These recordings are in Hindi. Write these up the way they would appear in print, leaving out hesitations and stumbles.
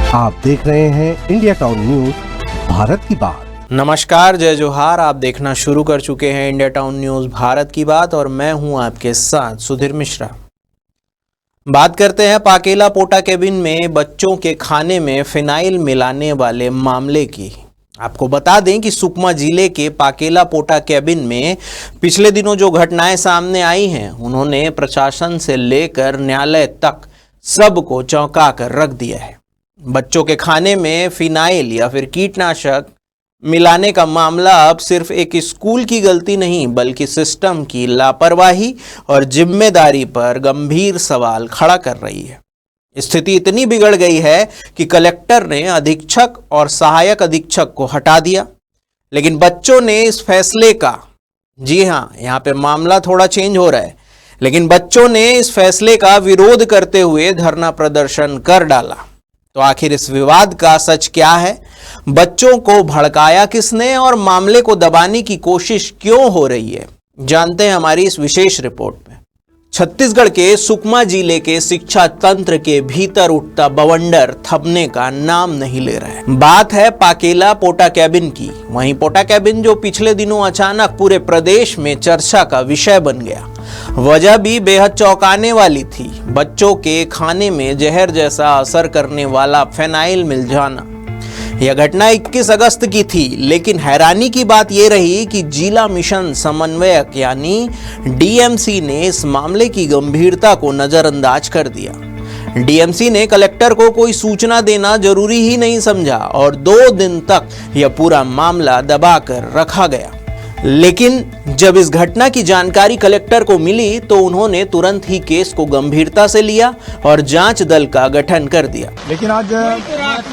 आप देख रहे हैं इंडिया टाउन न्यूज, भारत की बात। नमस्कार, जय जोहार। आप देखना शुरू कर चुके हैं इंडिया टाउन न्यूज भारत की बात और मैं हूं आपके साथ सुधीर मिश्रा। बात करते हैं पाकेला पोटा केबिन में बच्चों के खाने में फिनाइल मिलाने वाले मामले की। आपको बता दें कि सुकमा जिले के पाकेला पोटा केबिन में पिछले दिनों जो घटनाएं सामने आई हैं, उन्होंने प्रशासन से लेकर न्यायालय तक सबको चौंका कर रख दिया है। बच्चों के खाने में फिनाइल या फिर कीटनाशक मिलाने का मामला अब सिर्फ एक स्कूल की गलती नहीं, बल्कि सिस्टम की लापरवाही और जिम्मेदारी पर गंभीर सवाल खड़ा कर रही है। स्थिति इतनी बिगड़ गई है कि कलेक्टर ने अधीक्षक और सहायक अधीक्षक को हटा दिया, लेकिन बच्चों ने इस फैसले का, जी हाँ, यहाँ पे मामला थोड़ा चेंज हो रहा है, लेकिन बच्चों ने इस फैसले का विरोध करते हुए धरना प्रदर्शन कर डाला। तो आखिर इस विवाद का सच क्या है? बच्चों को भड़काया किसने और मामले को दबाने की कोशिश क्यों हो रही है, जानते हैं हमारी इस विशेष रिपोर्ट में। छत्तीसगढ़ के सुकमा जिले के शिक्षा तंत्र के भीतर उठता बवंडर थमने का नाम नहीं ले रहा है। बात है पाकेला पोटा केबिन की। वहीं पोटा केबिन जो पिछले दिनों अचानक पूरे प्रदेश में चर्चा का विषय बन गया, वजह भी बेहद चौंकाने वाली थी। बच्चों के खाने में जहर जैसा असर करने वाला फिनाइल मिल जाना। यह घटना 21 अगस्त की थी, लेकिन हैरानी की बात यह रही कि जिला मिशन समन्वयक यानी डीएमसी ने इस मामले की गंभीरता को नजरअंदाज कर दिया। डीएमसी ने कलेक्टर को कोई सूचना देना जरूरी ही नहीं समझा और 2 दिन तक यह पूरा मामला दबाकर रखा गया। लेकिन जब इस घटना की जानकारी कलेक्टर को मिली तो उन्होंने तुरंत ही केस को गंभीरता से लिया और जांच दल का गठन कर दिया। लेकिन आज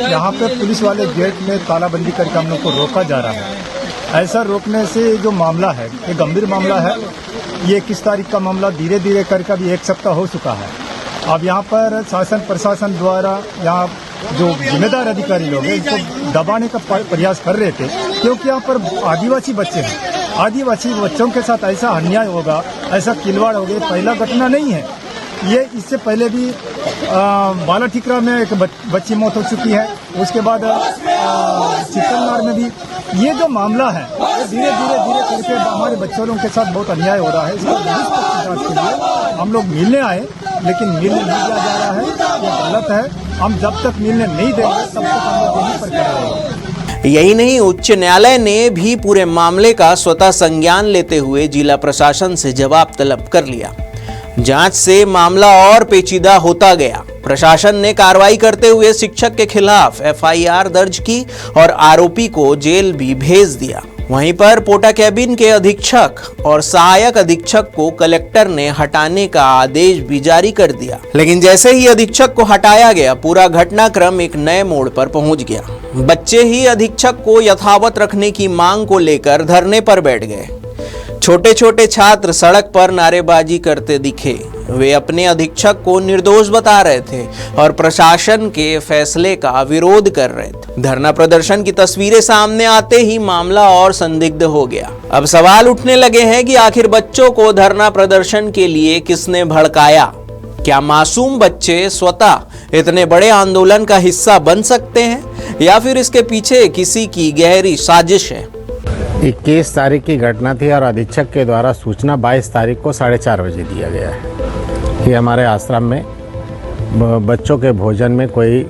यहाँ पे पुलिस वाले गेट में तालाबंदी करके हम लोग को रोका जा रहा है। ऐसा रोकने से जो मामला है, ये गंभीर मामला है। ये 21 तारीख का मामला धीरे धीरे करके अभी 1 सप्ताह हो चुका है। अब यहाँ पर शासन प्रशासन द्वारा यहाँ जो जिम्मेदार अधिकारी लोग हैं, इसको दबाने का प्रयास कर रहे थे, क्योंकि यहाँ पर आदिवासी बच्चे हैं। आदिवासी बच्चों के साथ ऐसा अन्याय होगा, ऐसा खिलवाड़ हो गया, पहला घटना नहीं है ये। इससे पहले भी बाला ठिकरा में एक बच्ची मौत हो चुकी है। उसके बाद चित्तलनार में भी ये जो मामला है, ये धीरे धीरे करके हमारे बच्चों के साथ बहुत अन्याय हो रहा है। इसको जांच के लिए हम लोग मिलने आए, लेकिन मिलने नहीं दिया जा रहा है। ये गलत है। हम जब तक मिलने नहीं देंगे तब तक हम लोग यहीं पर करेंगे। यही नहीं, उच्च न्यायालय ने भी पूरे मामले का स्वतः संज्ञान लेते हुए जिला प्रशासन से जवाब तलब कर लिया। जांच से मामला और पेचीदा होता गया। प्रशासन ने कार्रवाई करते हुए शिक्षक के खिलाफ एफआईआर दर्ज की और आरोपी को जेल भी भेज दिया। वहीं पर पोटा केबिन के अधीक्षक और सहायक अधीक्षक को कलेक्टर ने हटाने का आदेश भी जारी कर दिया। लेकिन जैसे ही अधीक्षक को हटाया गया, पूरा घटनाक्रम एक नए मोड़ पर पहुंच गया। बच्चे ही अधीक्षक को यथावत रखने की मांग को लेकर धरने पर बैठ गए। छोटे छोटे छात्र सड़क पर नारेबाजी करते दिखे। वे अपने अधीक्षक को निर्दोष बता रहे थे और प्रशासन के फैसले का विरोध कर रहे थे। धरना प्रदर्शन की तस्वीरें सामने आते ही मामला और संदिग्ध हो गया। अब सवाल उठने लगे हैं कि आखिर बच्चों को धरना प्रदर्शन के लिए किसने भड़काया? क्या मासूम बच्चे स्वतः इतने बड़े आंदोलन का हिस्सा बन सकते हैं या फिर इसके पीछे किसी की गहरी साजिश है? 21 तारीख की घटना थी और अधीक्षक के द्वारा सूचना 22 तारीख को 4:30 बजे दिया गया है कि हमारे आश्रम में बच्चों के भोजन में कोई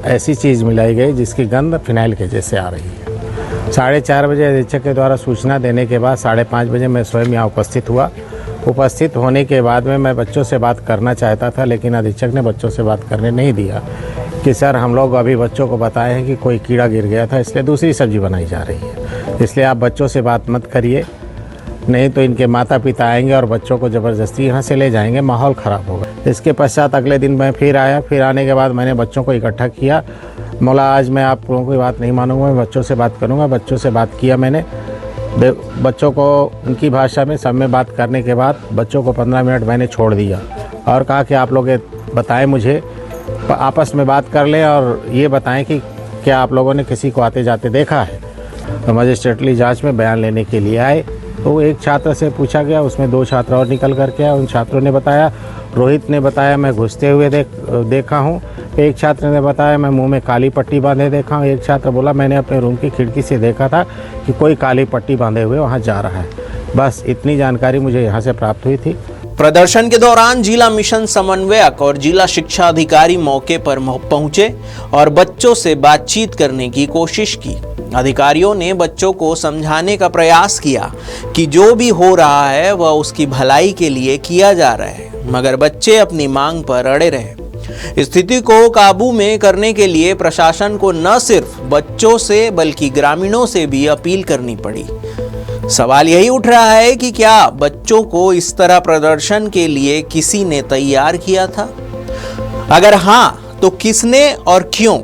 ऐसी चीज़ मिलाई गई जिसकी गंध फिनाइल के जैसे आ रही है। 4:30 बजे अधीक्षक के द्वारा सूचना देने के बाद 5:30 बजे मैं स्वयं यहाँ उपस्थित हुआ। उपस्थित होने के बाद में मैं बच्चों से बात करना चाहता था, लेकिन अधीक्षक ने बच्चों से बात करने नहीं दिया कि सर हम लोग अभी बच्चों को बताए हैं कि कोई कीड़ा गिर गया था, इसलिए दूसरी सब्जी बनाई जा रही है, इसलिए आप बच्चों से बात मत करिए, नहीं तो इनके माता पिता आएंगे और बच्चों को ज़बरदस्ती यहाँ से ले जाएंगे, माहौल ख़राब होगा। इसके पश्चात अगले दिन मैं फिर आया। फिर आने के बाद मैंने बच्चों को इकट्ठा किया। मौला आज मैं आप लोगों की बात नहीं मानूंगा, मैं बच्चों से बात करूँगा। बच्चों से बात किया मैंने, बच्चों को उनकी भाषा में सब में बात करने के बाद बच्चों को 15 मिनट मैंने छोड़ दिया और कहा कि आप लोग बताएं, मुझे आपस में बात कर लें और ये बताएं कि क्या आप लोगों ने किसी को आते जाते देखा है। तो मजिस्ट्रेटली जांच में बयान लेने के लिए आए तो एक छात्र से पूछा गया, उसमें 2 छात्र और निकल करके आए। उन छात्रों ने बताया, रोहित ने बताया मैं घुसते हुए देखा हूँ, तो एक छात्र ने बताया मैं मुंह में काली पट्टी बांधे देखा हूँ। एक छात्र बोला मैंने अपने रूम की खिड़की से देखा था कि कोई काली पट्टी बांधे हुए वहाँ जा रहा है। बस इतनी जानकारी मुझे यहाँ से प्राप्त हुई थी। प्रदर्शन के दौरान जिला मिशन समन्वयक और जिला शिक्षा अधिकारी मौके पर पहुंचे और बच्चों से बातचीत करने की कोशिश की। अधिकारियों ने बच्चों को समझाने का प्रयास किया कि जो भी हो रहा है वह उसकी भलाई के लिए किया जा रहा है, मगर बच्चे अपनी मांग पर अड़े रहे। स्थिति को काबू में करने के लिए प्रशासन को न सिर्फ बच्चों से बल्कि ग्रामीणों से भी अपील करनी पड़ी। सवाल यही उठ रहा है कि क्या बच्चों को इस तरह प्रदर्शन के लिए किसी ने तैयार किया था? अगर हाँ, तो किसने और क्यों?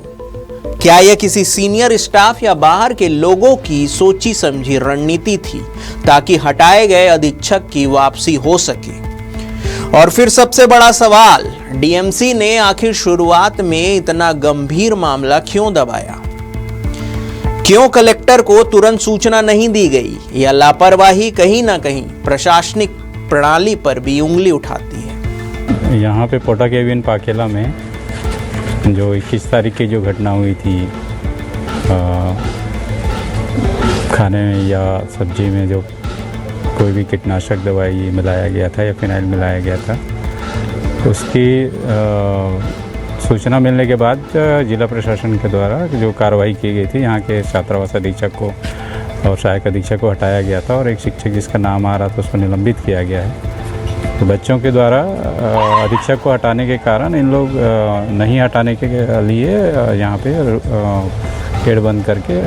क्या यह किसी सीनियर स्टाफ या बाहर के लोगों की सोची समझी रणनीति थी ताकि हटाए गए अधीक्षक की वापसी हो सके? और फिर सबसे बड़ा सवाल, डीएमसी ने आखिर शुरुआत में इतना गंभीर मामला क्यों दबाया? क्यों कलेक्टर को तुरंत सूचना नहीं दी गई? या लापरवाही कहीं ना कहीं प्रशासनिक प्रणाली पर भी उंगली उठाती है? यहाँ पे पोटा केबिन पाकेला में जो 21 तारीख की जो घटना हुई थी, खाने या सब्जी में जो कोई भी कीटनाशक दवाई मिलाया गया था या फिनाइल मिलाया गया था, उसकी सूचना मिलने के बाद जिला प्रशासन के द्वारा जो कार्रवाई की गई थी, यहाँ के छात्रावास अधीक्षक को और सहायक अधीक्षक को हटाया गया था और एक शिक्षक जिसका नाम आ रहा था उसको निलंबित किया गया है। तो बच्चों के द्वारा अधीक्षक को हटाने के कारण इन लोग नहीं हटाने के लिए यहाँ पे गेट बंद करके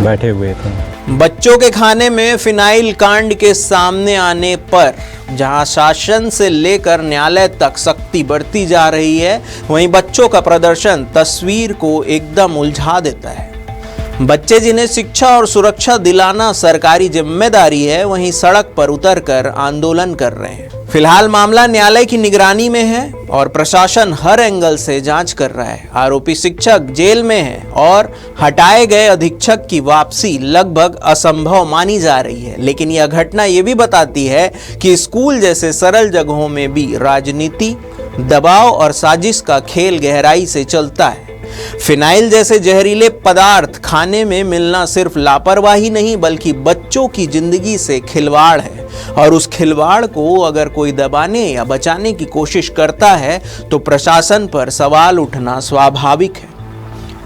बैठे हुए थे। बच्चों के खाने में फिनाइल कांड के सामने आने पर जहां शासन से लेकर न्यायालय तक सख्ती बढ़ती जा रही है, वहीं बच्चों का प्रदर्शन तस्वीर को एकदम उलझा देता है। बच्चे जिन्हें शिक्षा और सुरक्षा दिलाना सरकारी जिम्मेदारी है, वहीं सड़क पर उतरकर आंदोलन कर रहे हैं। फिलहाल मामला न्यायालय की निगरानी में है और प्रशासन हर एंगल से जांच कर रहा है। आरोपी शिक्षक जेल में है और हटाए गए अधीक्षक की वापसी लगभग असंभव मानी जा रही है। लेकिन यह घटना यह भी बताती है कि स्कूल जैसे सरल जगहों में भी राजनीति, दबाव और साजिश का खेल गहराई से चलता है। फिनाइल जैसे जहरीले पदार्थ खाने में मिलना सिर्फ लापरवाही नहीं बल्कि बच्चों की जिंदगी से खिलवाड़ है, और उस खिलवाड़ को अगर कोई दबाने या बचाने की कोशिश करता है तो प्रशासन पर सवाल उठना स्वाभाविक है।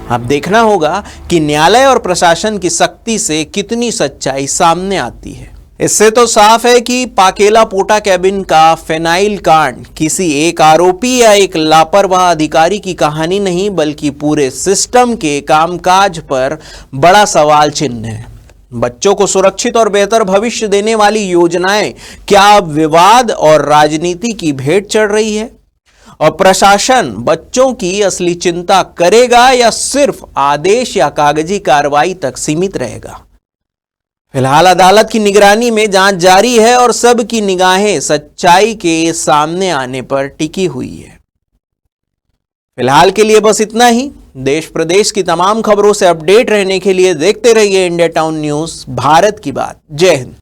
अब देखना होगा कि न्यायालय और प्रशासन की सख्ती से कितनी सच्चाई सामने आती है। इससे तो साफ है कि पाकेला पोटा केबिन का फेनाइल कांड किसी एक आरोपी या एक लापरवाह अधिकारी की कहानी नहीं बल्कि पूरे सिस्टम के कामकाज पर बड़ा सवाल चिन्ह है। बच्चों को सुरक्षित और बेहतर भविष्य देने वाली योजनाएं क्या अब विवाद और राजनीति की भेंट चढ़ रही है? और प्रशासन बच्चों की असली चिंता करेगा या सिर्फ आदेश या कागजी कार्रवाई तक सीमित रहेगा? फिलहाल अदालत की निगरानी में जांच जारी है और सबकी निगाहें सच्चाई के सामने आने पर टिकी हुई है। फिलहाल के लिए बस इतना ही। देश प्रदेश की तमाम खबरों से अपडेट रहने के लिए देखते रहिए इंडिया टाउन न्यूज़, भारत की बात। जय हिंद।